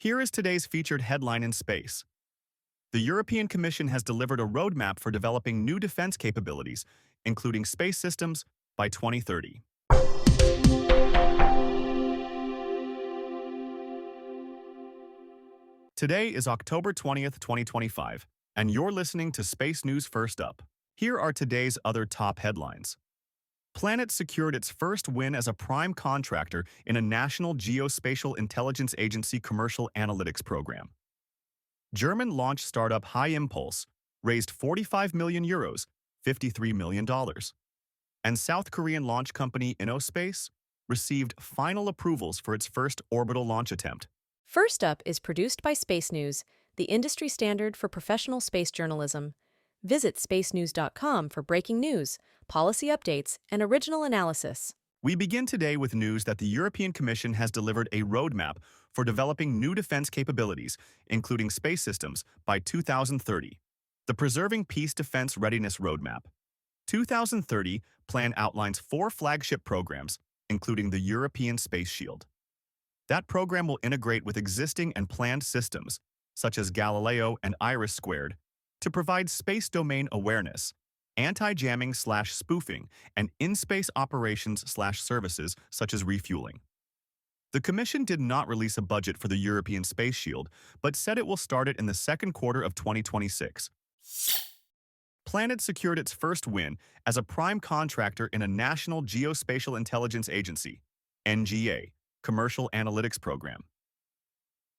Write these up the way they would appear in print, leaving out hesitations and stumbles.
Here is today's featured headline in space. The European Commission has delivered a roadmap for developing new defense capabilities, including space systems, by 2030. Today is October 20th, 2025, and you're listening to Space News First Up. Here are today's other top headlines. Planet secured its first win as a prime contractor in a National Geospatial-Intelligence Agency commercial analytics program. German launch startup HyImpulse raised 45 million euros, $53 million. And South Korean launch company Innospace received final approvals for its first orbital launch attempt. First Up is produced by Space News, the industry standard for professional space journalism. Visit spacenews.com for breaking news, policy updates, and original analysis. We begin today with news that the European Commission has delivered a roadmap for developing new defense capabilities, including space systems, by 2030. The Preserving Peace Defense Readiness Roadmap 2030 plan outlines 4 flagship programs, including the European Space Shield. That program will integrate with existing and planned systems, such as Galileo and IRIS², to provide space domain awareness, anti-jamming/spoofing, and in-space operations/services such as refueling. The Commission did not release a budget for the European Space Shield, but said it will start it in the second quarter of 2026. Planet secured its first win as a prime contractor in a National Geospatial-Intelligence Agency (NGA) commercial analytics program.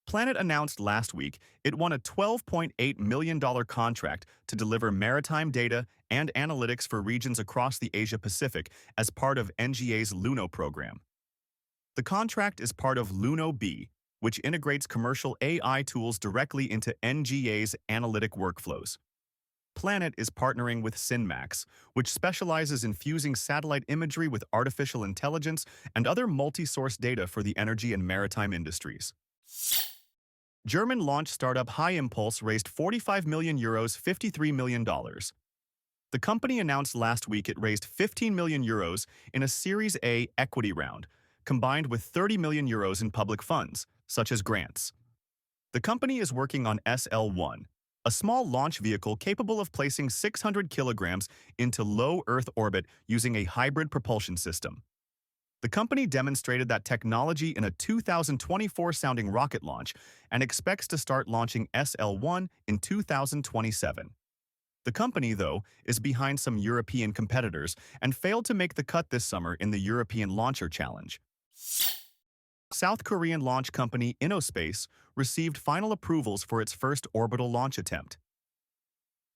Planet announced last week it won a $12.8 million contract to deliver maritime data and analytics for regions across the Asia-Pacific as part of NGA's LUNO program. The contract is part of LUNO B, which integrates commercial AI tools directly into NGA's analytic workflows. Planet is partnering with SynMax, which specializes in fusing satellite imagery with artificial intelligence and other multi-source data for the energy and maritime industries. German launch startup HyImpulse raised 45 million euros, $53 million. The company announced last week it raised 15 million euros in a Series A equity round, combined with 30 million euros in public funds, such as grants. The company is working on SL-1, a small launch vehicle capable of placing 600 kilograms into low Earth orbit using a hybrid propulsion system. The company demonstrated that technology in a 2024-sounding rocket launch and expects to start launching SL-1 in 2027. The company, though, is behind some European competitors and failed to make the cut this summer in the European Launcher Challenge. South Korean launch company Innospace received final approvals for its first orbital launch attempt.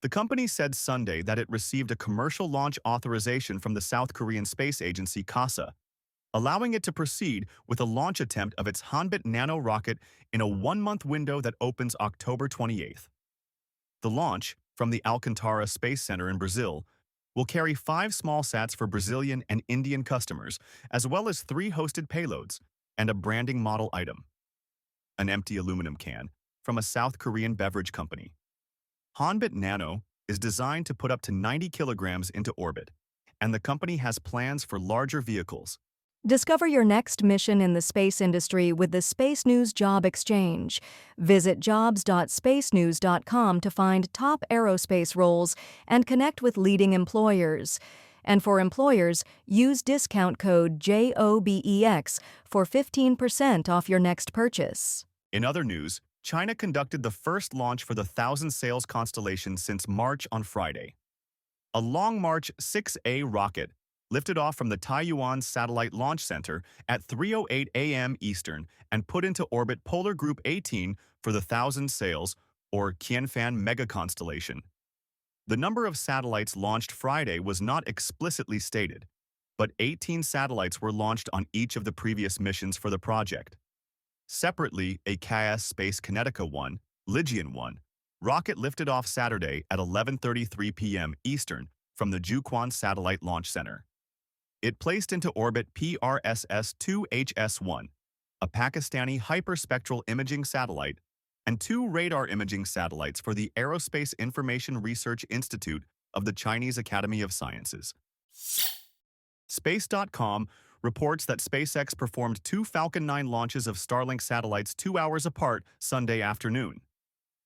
The company said Sunday that it received a commercial launch authorization from the South Korean Space Agency KASA, allowing it to proceed with a launch attempt of its Hanbit Nano rocket in a 1-month window that opens October 28th. The launch, from the Alcantara Space Center in Brazil, will carry 5 small sats for Brazilian and Indian customers, as well as 3 hosted payloads and a branding model item, an empty aluminum can, from a South Korean beverage company. Hanbit Nano is designed to put up to 90 kilograms into orbit, and the company has plans for larger vehicles. Discover your next mission in the space industry with the Space News Job Exchange. Visit jobs.spacenews.com to find top aerospace roles and connect with leading employers. And for employers, use discount code JOBEX for 15% off your next purchase. In other news, China conducted the first launch for the 1,000 Sails constellation since March on Friday. A Long March 6A rocket lifted off from the Taiyuan Satellite Launch Center at 3:08 a.m. Eastern and put into orbit Polar Group 18 for the 1,000 Sails, or Qianfan mega constellation. The number of satellites launched Friday was not explicitly stated, but 18 satellites were launched on each of the previous missions for the project. Separately, a KS Space Kinetica 1, Ligian 1, rocket lifted off Saturday at 11:33 p.m. Eastern from the Jiuquan Satellite Launch Center. It placed into orbit PRSS-2HS-1, a Pakistani hyperspectral imaging satellite, and 2 radar imaging satellites for the Aerospace Information Research Institute of the Chinese Academy of Sciences. Space.com reports that SpaceX performed two Falcon 9 launches of Starlink satellites 2 hours apart Sunday afternoon.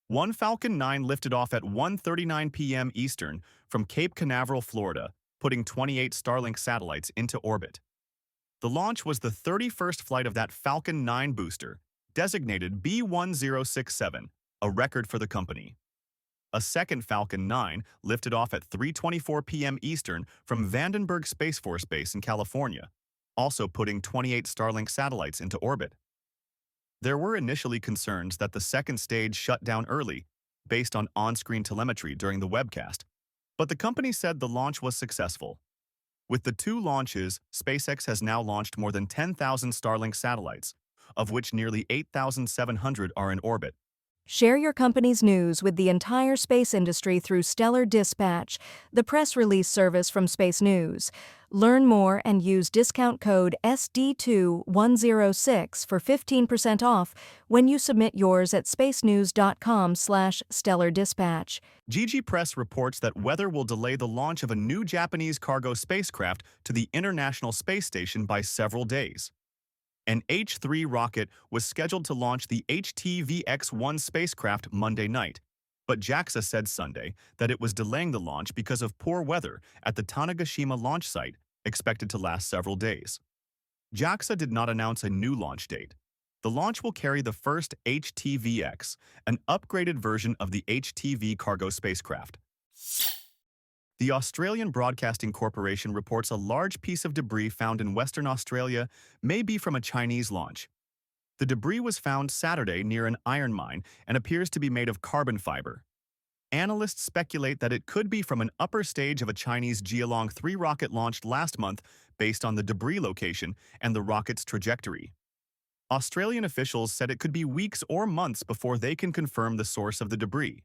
One Falcon 9 lifted off at 1:39 p.m. Eastern from Cape Canaveral, Florida, putting 28 Starlink satellites into orbit. The launch was the 31st flight of that Falcon 9 booster, designated B1067, a record for the company. A second Falcon 9 lifted off at 3:24 p.m. Eastern from Vandenberg Space Force Base in California, also putting 28 Starlink satellites into orbit. There were initially concerns that the second stage shut down early, based on on-screen telemetry during the webcast, but the company said the launch was successful. With the two launches, SpaceX has now launched more than 10,000 Starlink satellites, of which nearly 8,700 are in orbit. Share your company's news with the entire space industry through Stellar Dispatch, the press release service from Space News. Learn more and use discount code SD2106 for 15% off when you submit yours at spacenews.com/stellardispatch. GG Press reports that weather will delay the launch of a new Japanese cargo spacecraft to the International Space Station by several days. An H-3 rocket was scheduled to launch the HTVX-1 spacecraft Monday night, but JAXA said Sunday that it was delaying the launch because of poor weather at the Tanegashima launch site, expected to last several days. JAXA did not announce a new launch date. The launch will carry the first HTVX, an upgraded version of the HTV cargo spacecraft. The Australian Broadcasting Corporation reports a large piece of debris found in Western Australia may be from a Chinese launch. The debris was found Saturday near an iron mine and appears to be made of carbon fiber. Analysts speculate that it could be from an upper stage of a Chinese Jialong 3 rocket launched last month based on the debris location and the rocket's trajectory. Australian officials said it could be weeks or months before they can confirm the source of the debris.